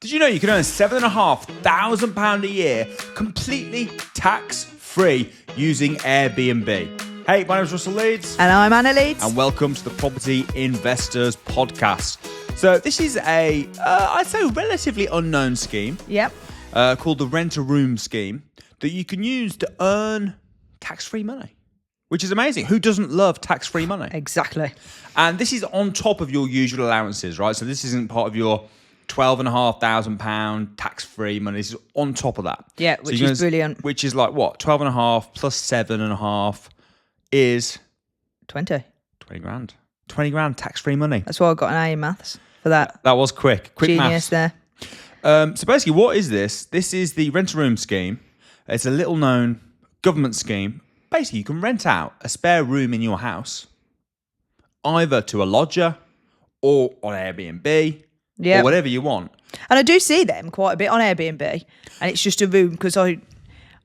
Did you know you can earn £7,500 a year completely tax-free using Airbnb? Hey, my name's Russell Leeds. And I'm Anna Leeds. And welcome to the Property Investors Podcast. So this is I'd say relatively unknown scheme. Yep. Called the rent-a-room scheme that you can use to earn tax-free money, which is amazing. Who doesn't love tax-free money? Exactly. And this is on top of your usual allowances, right? So this isn't part of your £12,500 tax-free money. This is on top of that. Yeah, which is brilliant. Which is like what? 12.5 plus 7.5 is 20 grand. 20 grand tax-free money. That's why I got an A in maths for that. That was quick Genius maths. there. So basically, what is this? This is the rent-a-room scheme. It's a little-known government scheme. Basically, you can rent out a spare room in your house, either to a lodger or on Airbnb. Yeah, or whatever you want. And I do see them quite a bit on Airbnb, and it's just a room because I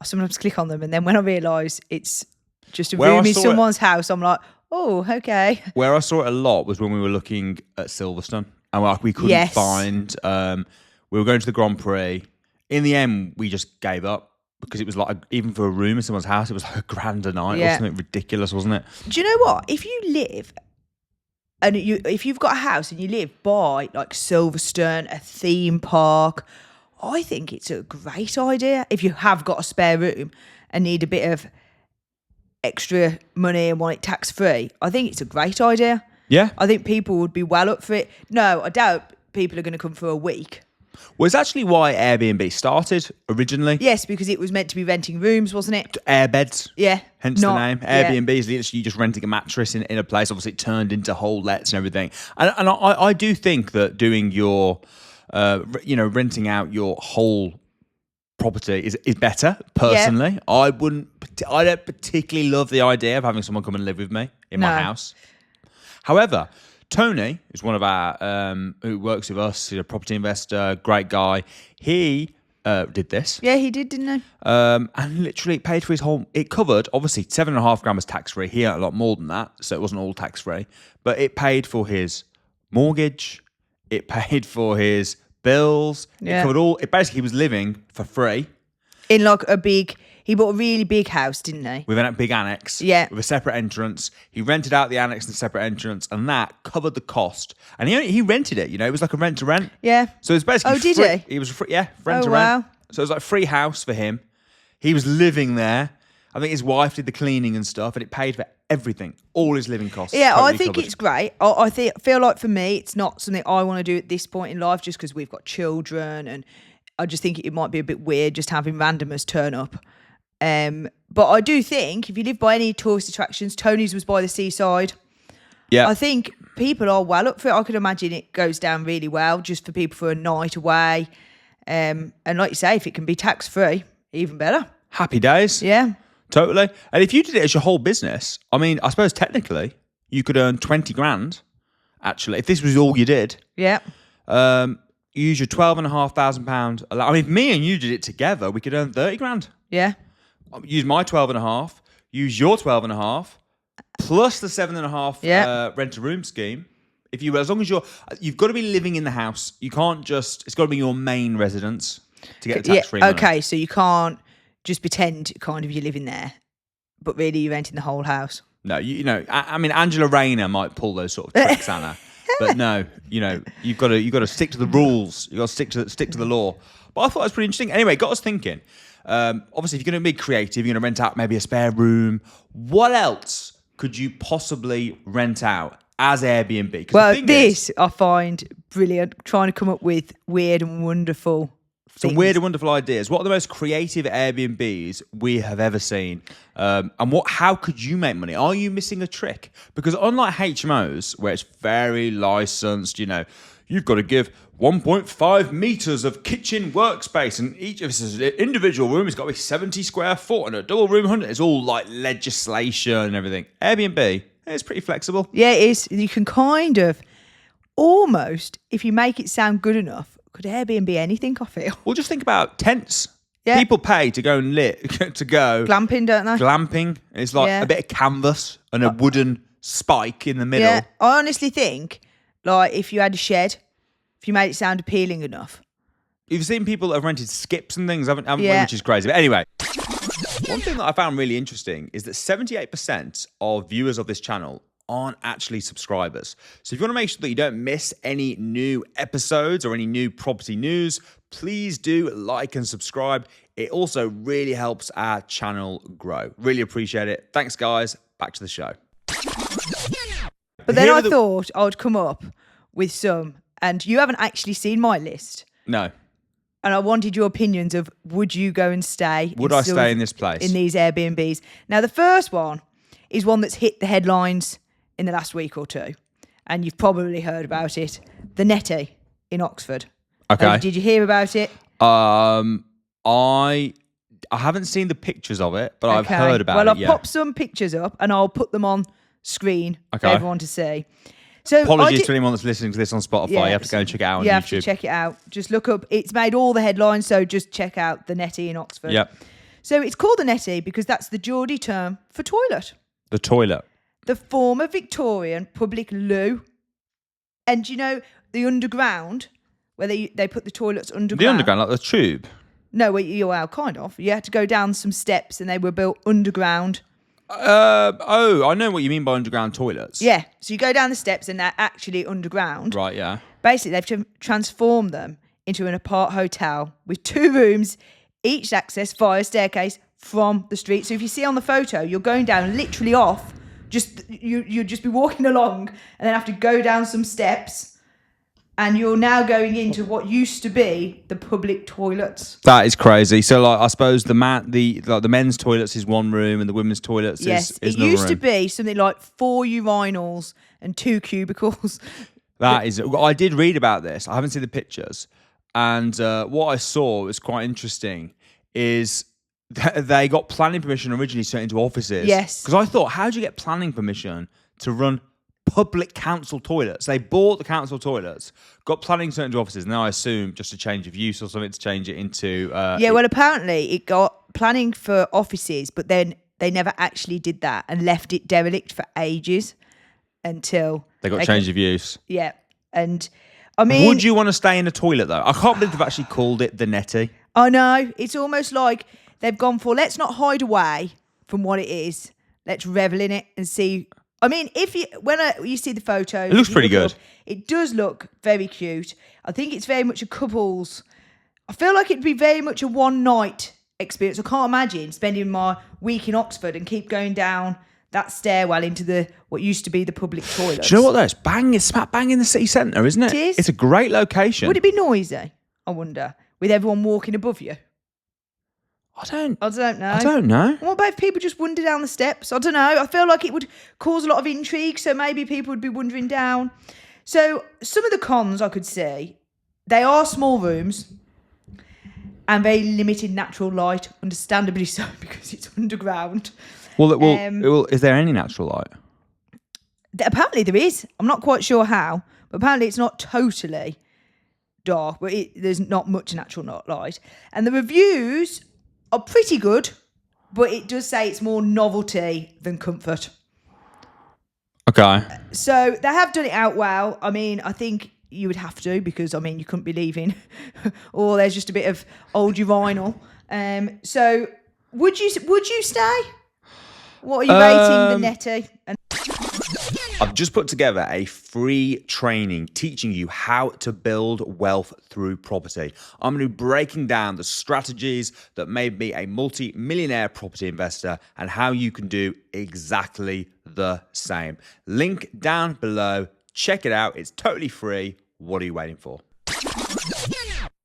sometimes click on them, and then when I realise it's just a room in someone's house, I'm like, oh, okay. Where I saw it a lot was when we were looking at Silverstone, and we couldn't find. We were going to the Grand Prix. In the end, we just gave up because it was like even for a room in someone's house, it was like £1,000 a night or something ridiculous, wasn't it? Do you know what? If you live. And if you've got a house and you live by like Silverstone, a theme park, I think it's a great idea. If you have got a spare room and need a bit of extra money and want it tax-free, I think it's a great idea. Yeah. I think people would be well up for it. No, I doubt people are going to come for a week. Well, it's actually why Airbnb started originally. Yes, because it was meant to be renting rooms, wasn't it? Airbeds. Yeah. Hence the name. Airbnb is literally just renting a mattress in a place. Obviously, it turned into whole lets and everything. And I do think that doing your, renting out your whole property is better, personally. Yeah. I don't particularly love the idea of having someone come and live with me in my house. However, Tony is one of our who works with us. He's a property investor, great guy. He did this. Yeah, he did, didn't he? And literally paid for his whole. It covered obviously 7.5 grand was tax free. He earned a lot more than that, so it wasn't all tax free. But it paid for his mortgage. It paid for his bills. Yeah. It covered all. It basically he was living for free in like a big. He bought a really big house, didn't he? With a big annex. Yeah. With a separate entrance. He rented out the annex and separate entrance, and that covered the cost. And he rented it, it was like a rent to rent. Yeah. So it was basically Oh, did free. he? He was free, rent to rent. Wow. So it was like free house for him. He was living there. I think his wife did the cleaning and stuff, and it paid for everything, all his living costs. Yeah, totally I think covered. it's great. I feel like for me, it's not something I want to do at this point in life just because we've got children, and I just think it might be a bit weird just having randomers turn up. But I do think if you live by any tourist attractions, Tony's was by the seaside. Yeah, I think people are well up for it. I could imagine it goes down really well just for people for a night away. And like you say, if it can be tax free, even better. Happy days. Yeah, totally. And if you did it as your whole business, I mean, I suppose technically you could earn 20 grand. Actually, if this was all you did. Yeah. You use your £12,500. I mean, if me and you did it together, we could earn 30 grand. Yeah. Use my 12.5, use your 12.5, plus the 7.5 rent-a-room scheme. As long as you've got to be living in the house. You can't it's got to be your main residence to get the tax-free money. Okay, so you can't just pretend kind of you're living there, but really you're renting the whole house. No, I mean, Angela Rayner might pull those sort of tricks, Anna. But no, you've got to stick to the rules. You've got to stick to the law. But I thought it was pretty interesting. Anyway, it got us thinking. Obviously, if you're going to be creative, you're going to rent out maybe a spare room. What else could you possibly rent out as Airbnb? Well, I find brilliant. Trying to come up with weird and wonderful things. Some weird and wonderful ideas. What are the most creative Airbnbs we have ever seen? And how could you make money? Are you missing a trick? Because unlike HMOs, where it's very licensed, you've got to give 1.5 meters of kitchen workspace, and each of us is an individual room has got to be 70 square foot, and a double room 100. It's all like legislation and everything. Airbnb, it's pretty flexible. Yeah, it is. You can kind of almost, if you make it sound good enough, could Airbnb anything, I feel. Well, just think about tents. Yeah. People pay to go and go glamping, don't they? Glamping. It's like a bit of canvas and a wooden spike in the middle. Yeah, I honestly think, like, if you had a shed, if you made it sound appealing enough, You've seen people that have rented skips and things, haven't Yeah. which is crazy. But anyway, one thing that I found really interesting is that 78% of viewers of this channel aren't actually subscribers. So if you want to make sure that you don't miss any new episodes or any new property news, please do like and subscribe. It also really helps our channel grow. Really appreciate it. Thanks, guys. Back to the show. But then I thought I would come up with some, and you haven't actually seen my list. No. And I wanted your opinions of, would you go and stay? Would I stay in this place? In these Airbnbs. Now, the first one is one that's hit the headlines in the last week or two. And you've probably heard about it. The Netty in Oxford. Okay. Did you hear about it? I haven't seen the pictures of it, but I've heard about it. Well, I've popped some pictures up and I'll put them on screen for everyone to see. So apologies to anyone that's listening to this on Spotify. Yeah, you have to go and check it out on YouTube. You have to check it out. Just look up. It's made all the headlines, so just check out the Netty in Oxford. Yep. So it's called the Netty because that's the Geordie term for toilet. The toilet. The former Victorian public loo. And you know the underground, where they put the toilets underground? The underground, like the tube? No, well, kind of. You had to go down some steps and they were built underground. I know what you mean by underground toilets. Yeah, so you go down the steps and they're actually underground. Right, yeah. Basically, they've transformed them into an apart hotel with 2 rooms, each access via staircase from the street. So if you see on the photo, you're going down literally off. You'd just be walking along and then have to go down some steps. And you're now going into what used to be the public toilets. That is crazy. So, like, I suppose the men's toilets is one room and the women's toilets is Yes, another it used room. to be something like 4 urinals and 2 cubicles. That is. I did read about this. I haven't seen the pictures, and what I saw was quite interesting. Is they got planning permission originally to turn into offices? Yes. Because I thought, how do you get planning permission to run public council toilets? They bought the council toilets, got planning to turn into offices, and now I assume just a change of use or something to change it into. Well, apparently it got planning for offices, but then they never actually did that and left it derelict for ages until they got change of use. Yeah, and I mean, would you want to stay in a toilet though? I can't believe they've actually called it the Netty. I know, it's almost like they've gone for, let's not hide away from what it is. Let's revel in it and see. I mean, when you see the photo, it looks pretty good. It does look very cute. I think it's very much a couple's. I feel like it'd be very much a one night experience. I can't imagine spending my week in Oxford and keep going down that stairwell into what used to be the public toilets. Do you know what though? It's smack bang in the city centre, isn't it? It is. It's a great location. Would it be noisy? I wonder, with everyone walking above you. I don't know. I don't know. What about if people just wander down the steps? I don't know. I feel like it would cause a lot of intrigue, so maybe people would be wandering down. So some of the cons I could see, they are small rooms and very limited natural light, understandably so, because it's underground. Well, is there any natural light? Apparently there is. I'm not quite sure how, but apparently it's not totally dark, but there's not much natural light. And the reviews are pretty good, but it does say it's more novelty than comfort. Okay. So they have done it out well. I mean, I think you would have to, because I mean you couldn't be leaving, or there's just a bit of old urinal. So would you stay? What are you rating the Netty? I've just put together a free training teaching you how to build wealth through property. I'm going to be breaking down the strategies that made me a multi-millionaire property investor and how you can do exactly the same. Link down below. Check it out. It's totally free. What are you waiting for?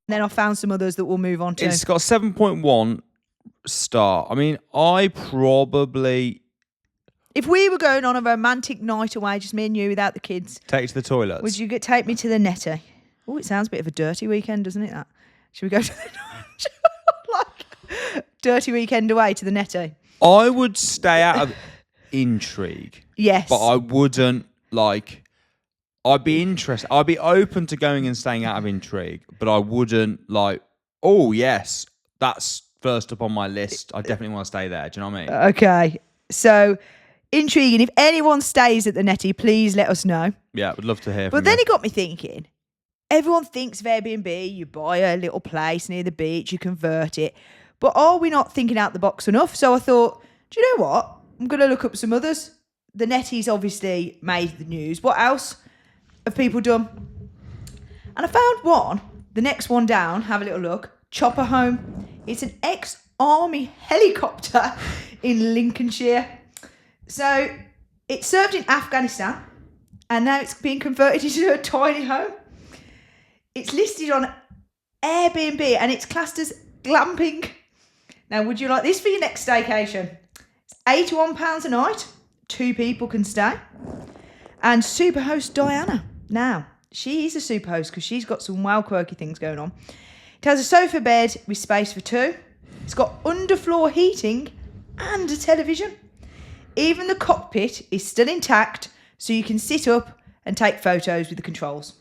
Then I found some others that we'll move on to. It's got 7.1 star. I mean, I probably... If we were going on a romantic night away, just me and you without the kids, take to the toilets. Would you take me to the Netty? Oh, it sounds a bit of a dirty weekend, doesn't it? That. Should we go to the dirty weekend away to the Netty? I would stay out of intrigue. Yes. But I wouldn't I'd be interested. I'd be open to going and staying out of intrigue, but I wouldn't oh yes, that's first up on my list. I definitely want to stay there. Do you know what I mean? Okay. So intriguing. If anyone stays at the Netty, please let us know. Yeah, would love to hear from But then you. it got me thinking, everyone thinks of Airbnb. You buy a little place near the beach, you convert it. But are we not thinking out the box enough? So I thought, do you know what? I'm going to look up some others. The Netty's obviously made the news. What else have people done? And I found one, the next one down, have a little look. Chopper Home. It's an ex-army helicopter in Lincolnshire. So it served in Afghanistan and now it's being converted into a tiny home. It's listed on Airbnb and it's classed as glamping. Now, would you like this for your next staycation? It's £81 a night. 2 people can stay. And superhost Diana. Now, she is a superhost because she's got some wild, quirky things going on. It has a sofa bed with space for 2. It's got underfloor heating and a television. Even the cockpit is still intact, so you can sit up and take photos with the controls.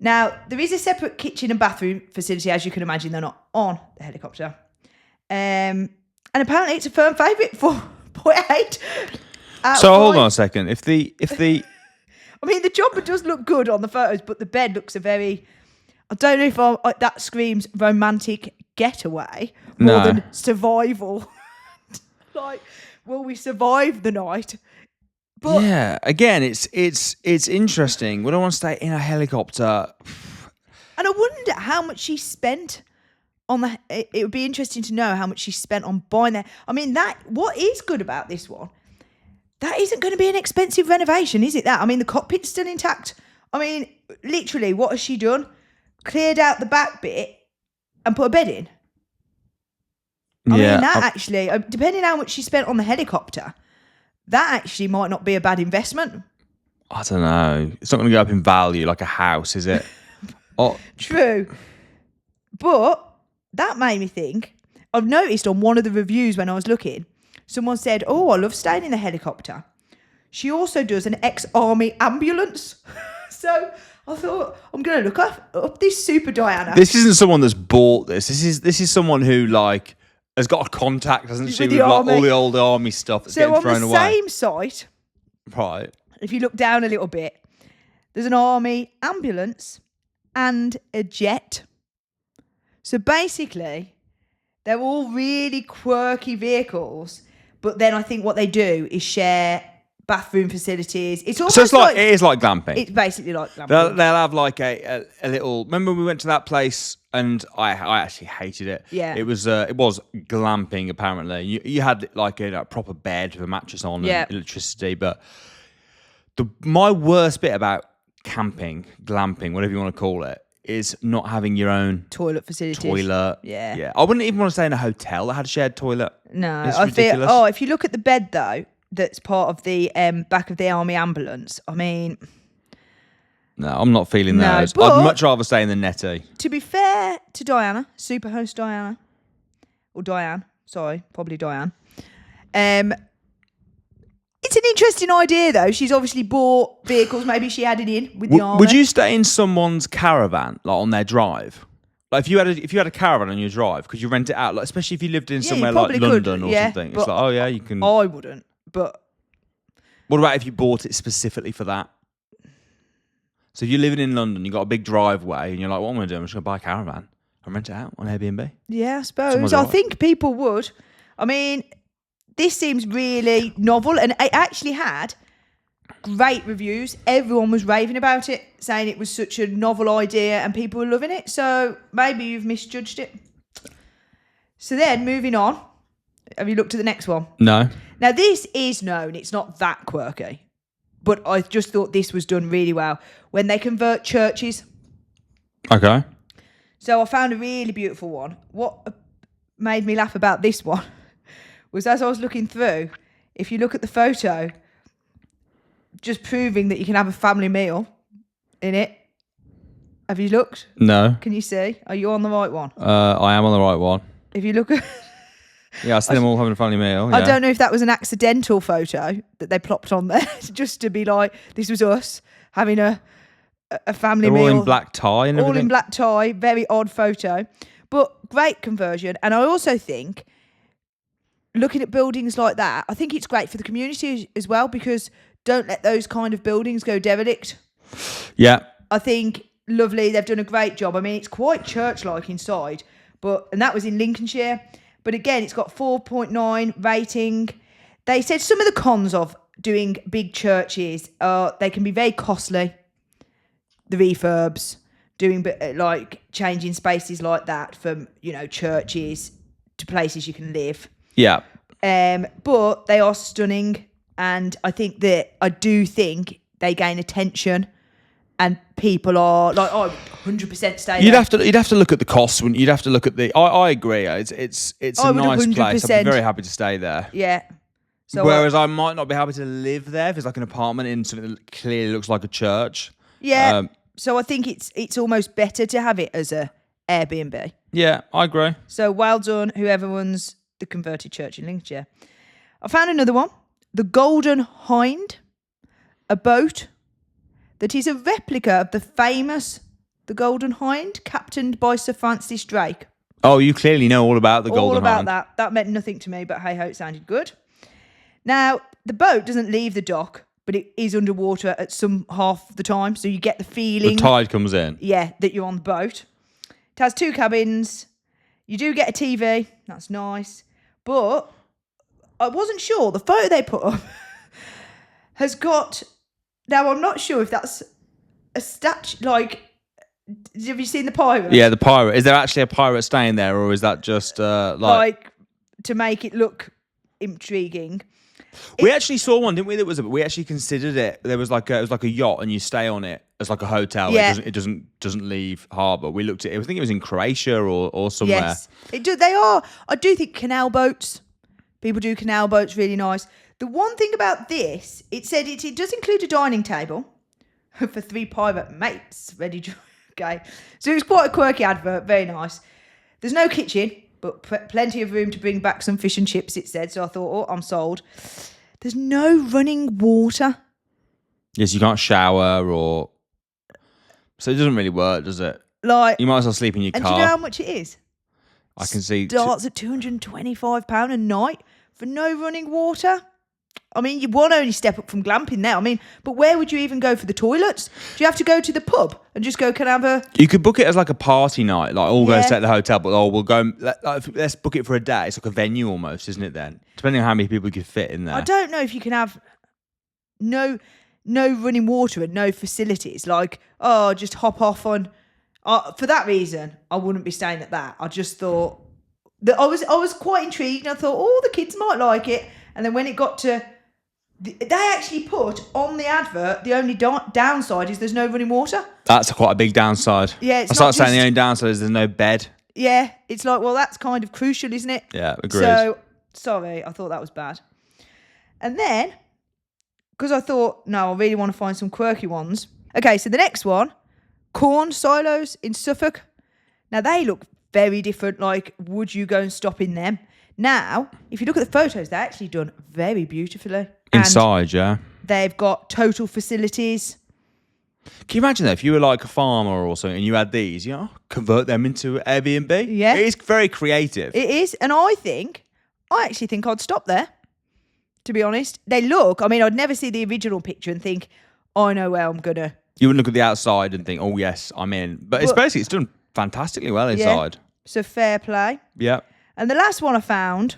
Now, there is a separate kitchen and bathroom facility, as you can imagine. They're not on the helicopter. And apparently it's a firm favourite for 0.8. So hold on a second. If the I mean, the jumper does look good on the photos, but the bed looks a very... I don't know if that screams romantic getaway more than survival. Like, will we survive the night? But yeah, again, it's interesting. We don't want to stay in a helicopter. And I wonder how much she spent on the... It would be interesting to know how much she spent on buying that. I mean, what is good about this one, that isn't going to be an expensive renovation, is it that? I mean, the cockpit's still intact. I mean, literally, what has she done? Cleared out the back bit and put a bed in. I mean, that actually, depending on how much she spent on the helicopter, that actually might not be a bad investment. I don't know. It's not going to go up in value like a house, is it? True. But that made me think. I've noticed on one of the reviews when I was looking, someone said, oh, I love staying in the helicopter. She also does an ex-army ambulance. So I thought, I'm going to look up this Super Diana. This isn't someone that's bought this. This is someone who, like, has got a contact, hasn't she, with like, all the old army stuff that's getting thrown away. So on the same site, right, if you look down a little bit, there's an army ambulance and a jet. So basically, they're all really quirky vehicles, but then I think what they do is share bathroom facilities. It's almost it is like glamping. It's basically like glamping. They'll have like a little. Remember when we went to that place and I actually hated it. Yeah, it was glamping apparently. You had like a proper bed with a mattress on and electricity. But my worst bit about camping, glamping, whatever you want to call it, is not having your own toilet facilities. Yeah. I wouldn't even want to stay in a hotel that had a shared toilet. No, it's ridiculous. If you look at the bed though, that's part of the back of the army ambulance. I mean, no, I'm not feeling those. But I'd much rather stay in the Netty. To be fair to Diana, superhost Diana, or Diane, sorry, probably Diane. It's an interesting idea though. She's obviously bought vehicles. Maybe she had it in with the army. Would you stay in someone's caravan, like on their drive? Like if you had a caravan on your drive, could you rent it out? Like especially if you lived in somewhere like London or something. It's like, oh yeah, you can. I wouldn't. But what about if you bought it specifically for that? So if you're living in London, you've got a big driveway, and you're like, what am I going to do? I'm just going to buy a caravan and rent it out on Airbnb. Yeah, I suppose. I think people would. I mean, this seems really novel, and it actually had great reviews. Everyone was raving about it, saying it was such a novel idea, and people were loving it. So maybe you've misjudged it. So then, moving on. Have you looked at the next one? No. Now, this is known. It's not that quirky. But I just thought this was done really well. When they convert churches. Okay. So I found a really beautiful one. What made me laugh about this one was as I was looking through, if you look at the photo, just proving that you can have a family meal in it. Have you looked? No. Can you see? Are you on the right one? I am on the right one. If you look at... Yeah, I see them all having a family meal. I don't know if that was an accidental photo that they plopped on there just to be like, this was us having a family meal. All in black tie and everything. All in black tie, very odd photo. But great conversion. And I also think, looking at buildings like that, I think it's great for the community as well, because don't let those kind of buildings go derelict. Yeah. I think lovely. They've done a great job. I mean, it's quite church-like inside, and that was in Lincolnshire. But again, it's got 4.9 rating. They said some of the cons of doing big churches are they can be very costly. The refurbs, doing like changing spaces like that from, churches to places you can live. Yeah. But they are stunning. And I do think they gain attention. And people are like, 100% stay You'd there. have to look at the costs. You'd have to look at the. I agree. It's a nice place. I'd be very happy to stay there. Yeah. So whereas I might not be happy to live there if it's like an apartment in something that clearly looks like a church. Yeah. So I think it's almost better to have it as a Airbnb. Yeah, I agree. So well done, whoever runs the converted church in Lincolnshire. I found another one, the Golden Hind, a boat that is a replica of the Golden Hind, captained by Sir Francis Drake. Oh, you clearly know all about the Golden Hind. All about that. That meant nothing to me, but hey ho, it sounded good. Now, the boat doesn't leave the dock, but it is underwater at some half the time, so you get the feeling. The tide comes in. Yeah, that you're on the boat. It has 2 cabins. You do get a TV. That's nice. But I wasn't sure. The photo they put up has got... Now, I'm not sure if that's a statue, like... Have you seen the pirate? Yeah, the pirate. Is there actually a pirate staying there, or is that just like to make it look intriguing? We actually saw one, didn't we? We actually considered it. It was like a yacht, and you stay on it as like a hotel. Yeah. It doesn't leave harbour. We looked at it. I think it was in Croatia or somewhere. Yes, they are. I do think canal boats. People do canal boats really nice. The one thing about this, it said it does include a dining table for 3 pirate mates ready to. Okay, so it's quite a quirky advert. Very nice. There's no kitchen, but plenty of room to bring back some fish and chips, it said. So I thought, I'm sold. There's no running water. Yes, you can't shower so it doesn't really work, does it? Like, you might as well sleep in your car. And do you know how much it is? I can see. Starts at £225 a night for no running water. I mean, you want to only step up from glamping there. I mean, but where would you even go for the toilets? Do you have to go to the pub and just go, can I have a... You could book it as like a party night, like all go stay at the hotel, but we'll go, let's book it for a day. It's like a venue almost, isn't it then? Depending on how many people you could fit in there. I don't know if you can have no running water and no facilities. Like, just hop off on... for that reason, I wouldn't be staying at that. I just thought... that I was quite intrigued. And I thought, the kids might like it. And then when it got to... They actually put on the advert, the only downside is there's no running water. That's quite a big downside. Yeah, it's I start saying the only downside is there's no bed. Yeah, it's like, well, that's kind of crucial, isn't it? Yeah, agreed. So, sorry, I thought that was bad. And then, because I thought, no, I really want to find some quirky ones. Okay, so the next one, corn silos in Suffolk. Now, they look very different. Like, would you go and stop in them? Now, if you look at the photos, they're actually done very beautifully. Inside, yeah. They've got total facilities. Can you imagine that if you were like a farmer or something and you had these, convert them into Airbnb? Yeah. It is very creative. It is. And I actually think I'd stop there, to be honest. They look, I'd never see the original picture and think, I know where I'm going to. You wouldn't look at the outside and think, oh, yes, I'm in. But it's done fantastically well inside. Yeah, so fair play. Yeah. And the last one I found,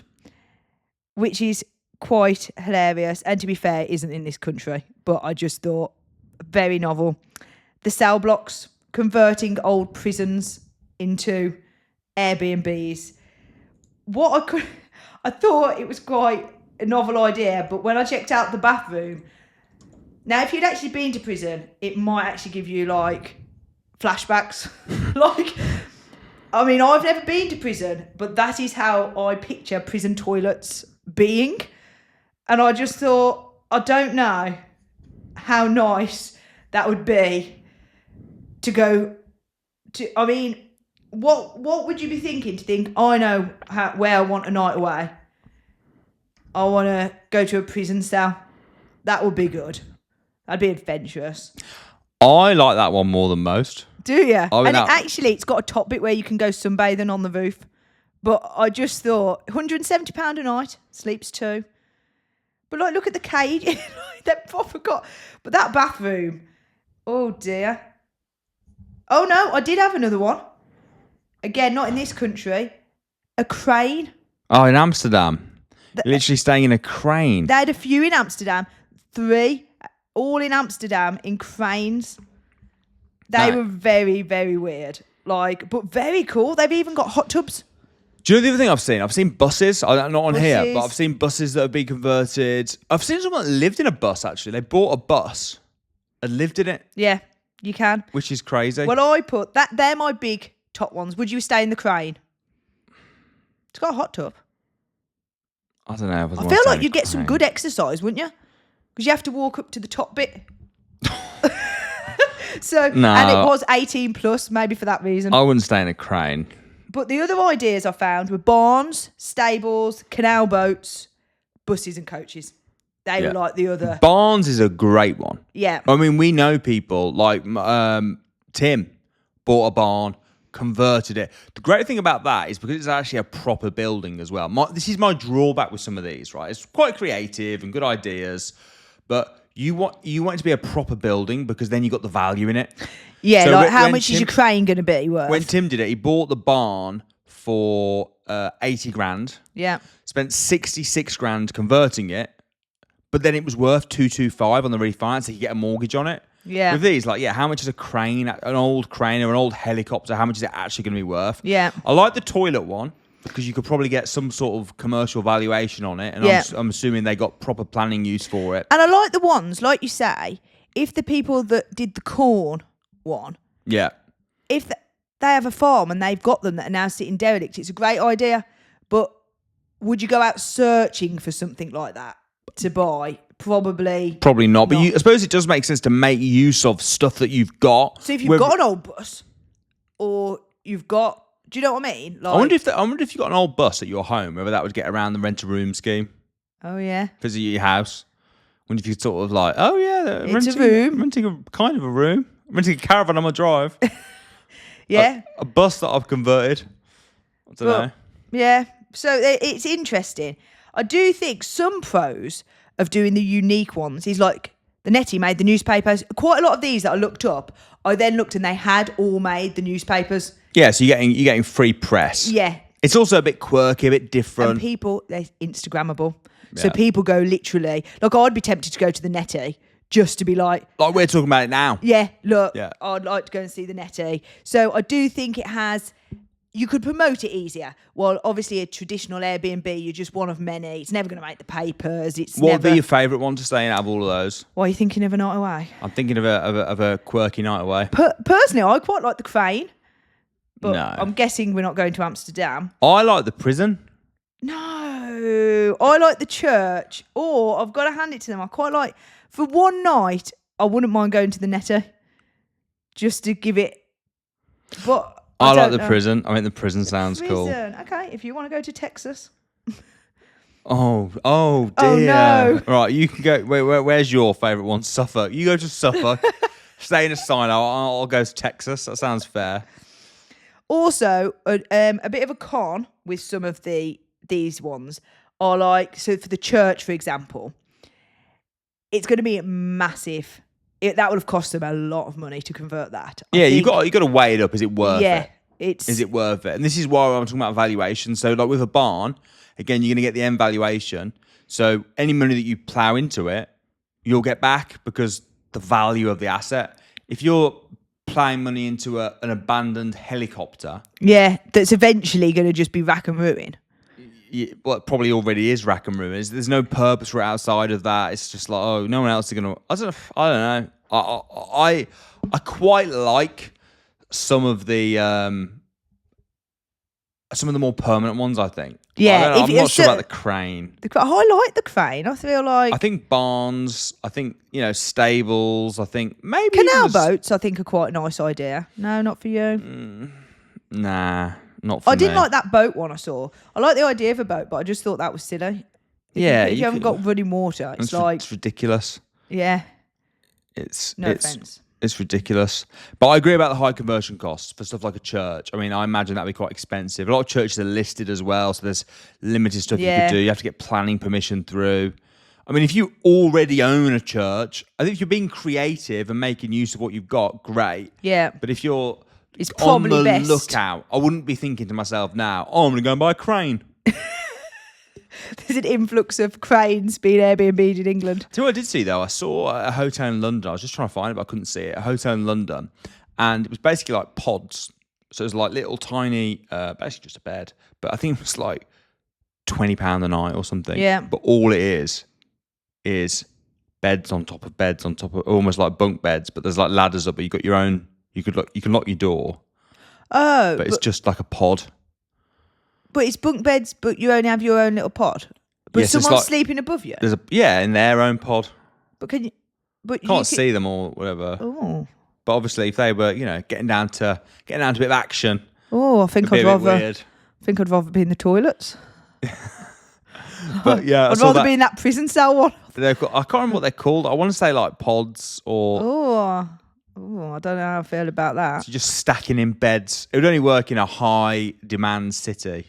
which is quite hilarious, and to be fair, isn't in this country, but I just thought very novel. The cell blocks, converting old prisons into Airbnbs. I thought it was quite a novel idea, but when I checked out the bathroom, now if you'd actually been to prison, it might actually give you like flashbacks. I've never been to prison, but that is how I picture prison toilets being. And I just thought, I don't know how nice that would be to go to. What would you be thinking to think, I know where I want a night away? I want to go to a prison cell. That would be good. That'd be adventurous. I like that one more than most. Do you? It's got a top bit where you can go sunbathing on the roof. But I just thought, £170 a night, sleeps 2. But look at the cage. I forgot. But that bathroom, oh dear. Oh no, I did have another one. Again, not in this country. A crane. Oh, in Amsterdam. You're literally staying in a crane. They had a few in Amsterdam. 3, all in Amsterdam in cranes. They were very, very weird. Like, but very cool. They've even got hot tubs. Do you know the other thing I've seen? I've seen buses. Not on here, Buses. but I've seen buses that have been converted. I've seen someone that lived in a bus, actually. They bought a bus and lived in it, Yeah, you can. which is crazy. Well, I put that. They're my big top ones. Would you stay in the crane? It's got a hot tub. I don't know. I feel like you'd get some good exercise, wouldn't you? Because you have to walk up to the top bit. So, No. and it was 18 plus, maybe for that reason. I wouldn't stay in a crane. But the other ideas I found were barns, stables, canal boats, buses and coaches. They were like the other. Barns is a great one. Yeah. I mean, we know people like Tim bought a barn, converted it. The great thing about that is because it's actually a proper building as well. This is my drawback with some of these, right? It's quite creative and good ideas, but you want it to be a proper building because then you got the value in it. Yeah, So like how when much is your crane going to be worth? When Tim did it, he bought the barn for 80 grand. Yeah. Spent 66 grand converting it, but then it was worth 225 on the refinance. So you get a mortgage on it. Yeah. With these, like, how much is a crane, an old crane or an old helicopter? How much is it actually going to be worth? Yeah. I like the toilet one because you could probably get some sort of commercial valuation on it. And Yeah. I'm assuming they got proper planning use for it. And I like the ones, like you say, if the people that did the corn one, Yeah. if they have a farm and they've got them that are now sitting derelict, it's a great idea. But would you go out searching for something like that to buy? Probably not. But I suppose it does make sense to make use of stuff that you've got. So if you've got an old bus, or you've got, do you know what I mean? Like, I wonder if you got an old bus at your home, whether that would get around the rent-a-room scheme. Oh yeah, Because of your house. I wonder if you could sort of like, oh yeah, It's a room. renting a kind of a room, renting a caravan on my drive. yeah, a bus that I've converted. I don't know. Yeah. So it's interesting. I do think some pros of doing the unique ones is like the Netty made the newspapers. Quite a lot of these that I looked up, I then looked and they had all made the newspapers. Yeah, so you're getting free press. Yeah. It's also a bit quirky, a bit different. And people, they're Instagrammable. So Yeah. people go literally, like I'd be tempted to go to the Netty just to be like, we're talking about it now. yeah, look, Yeah. I'd like to go and see the Netty. So I do think it has, you could promote it easier. Well, obviously a traditional Airbnb, you're just one of many. It's never going to make the papers. What would be your favourite one to stay in out of all of those? Why are you thinking of a night away? I'm thinking of a quirky night away. Personally, I quite like the crane. But No. I'm guessing we're not going to Amsterdam. I like the prison. No, I like the church. Or I've got to hand it to them. I quite like, for one night, I wouldn't mind going to the Netty. Just to give it, but I like don't the know. prison. I think the prison sounds cool. Prison. Okay, if you want to go to Texas. Oh dear. Oh, no. Right, you can go. Where's your favourite one? Suffolk. You go to Suffolk. Stay in a sign. I'll go to Texas. That sounds fair. Also, a bit of a con with some of these ones are like, so for the church, for example, it's going to be massive. That would have cost them a lot of money to convert that. Yeah, you got to weigh it up. Is it worth Yeah, it? Is it worth it? And this is why I'm talking about valuation. So, like with a barn, again, you're going to get the end valuation. So, any money that you plow into it, you'll get back because the value of the asset. If you're plowing money into an abandoned helicopter, Yeah, that's eventually going to just be rack and ruin. well, it probably already is rack and ruin. There's no purpose for it outside of that. It's just like, oh, no one else is going to. I don't know. I quite like some of the more permanent ones. I think. Yeah, I'm not sure about the crane. I like the crane. I feel like I think barns. I think stables. I think maybe canal even boats. I think are quite a nice idea. No, not for you. Nah, not for me. I didn't like that boat one I saw. I like the idea of a boat, but I just thought that was silly. If you haven't got running water, it's like it's ridiculous. yeah. It's No offense. It's ridiculous. But I agree about the high conversion costs for stuff like a church. I mean, I imagine that'd be quite expensive. A lot of churches are listed as well, so there's limited stuff you Yeah. could do. You have to get planning permission through. I mean, if you already own a church, I think if you're being creative and making use of what you've got, great. Yeah. But if you're It's probably on the best. lookout, I wouldn't be thinking to myself now, oh, I'm going to go and buy a crane. There's an influx of cranes being Airbnb'd in England. Do you know what I did see, though? I saw a hotel in London. I was just trying to find it, but I couldn't see it. A hotel in London. And it was basically like pods. So it was like little tiny, basically just a bed. But I think it was like £20 a night or something. Yeah. But all it is beds on top of beds on top of, almost like bunk beds. But there's like ladders up, but you've got your own, you can lock your door. Oh. But it's just like a pod. But it's bunk beds, but you only have your own little pod. But Yes, it's someone's like- sleeping above you. In their own pod. But can you? But Can't see them or whatever. Oh. But obviously, if they were, getting down to a bit of action, Oh, I think it'd be I'd a bit rather. weird. I think I'd rather be in the toilets. But yeah, I I'd saw rather that. be in that prison cell one. I can't remember what they're called. I want to say like pods or Oh, I don't know how I feel about that. just stacking in beds. It would only work in a high demand city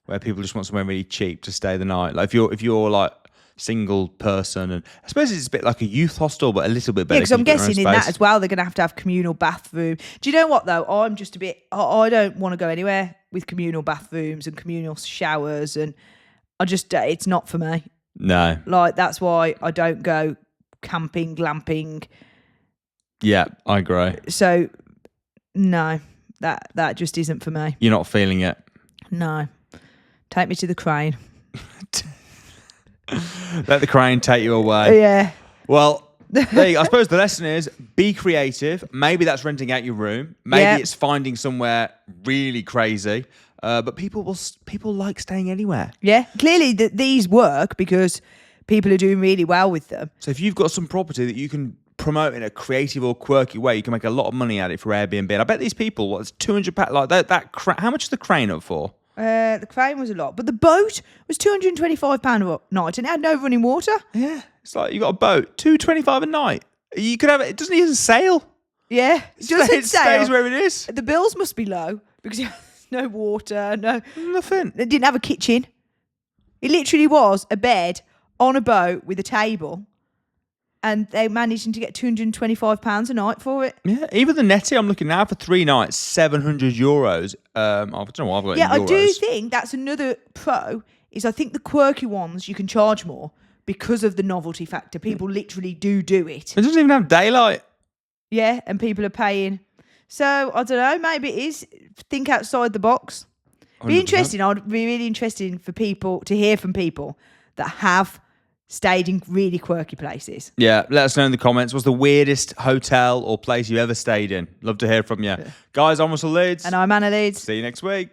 where people just want somewhere really cheap to stay the night. Like if you're like single person, and I suppose it's a bit like a youth hostel, but a little bit better. Yeah, because I'm 'cause you've got guessing your in own that space. as well, they're going to have communal bathroom. Do you know what though? I'm just a bit. I don't want to go anywhere with communal bathrooms and communal showers, and I just it's not for me. No. Like that's why I don't go camping, glamping. Yeah, I agree. So no, that just isn't for me. You're not feeling it. No, take me to the crane. Let the crane take you away. Yeah. Well, there you go. I suppose the lesson is be creative. Maybe that's renting out your room. Maybe Yeah. it's finding somewhere really crazy. But people like staying anywhere. Yeah, clearly these work because people are doing really well with them. So if you've got some property that you can promote in a creative or quirky way, you can make a lot of money at it for Airbnb. And I bet these people, it's £200 like that. How much is the crane up for? The crane was a lot, but the boat was £225 a night, and it had no running water. Yeah, it's like you got a boat, $225 a night. You could have it. It doesn't even sail. Yeah, it doesn't It stays where it is. The bills must be low because it has no water, no Nothing. They didn't have a kitchen. It literally was a bed on a boat with a table, and they managed to get £225 a night for it. Yeah, even the Netty I'm looking now for 3 nights, €700. I don't know what I've got Yeah, in euros. I do think that's another pro. Is I think the quirky ones you can charge more because of the novelty factor. People literally do it. It doesn't even have daylight. Yeah, and people are paying. So I don't know. Maybe it is. Think outside the box. Be 100%. interesting. I'd be really interested for people to hear from people that have stayed in really quirky places. Yeah, let us know in the comments. What's the weirdest hotel or place you ever stayed in? Love to hear from you. Guys, I'm Russell Leeds. And I'm Anna Leeds. See you next week.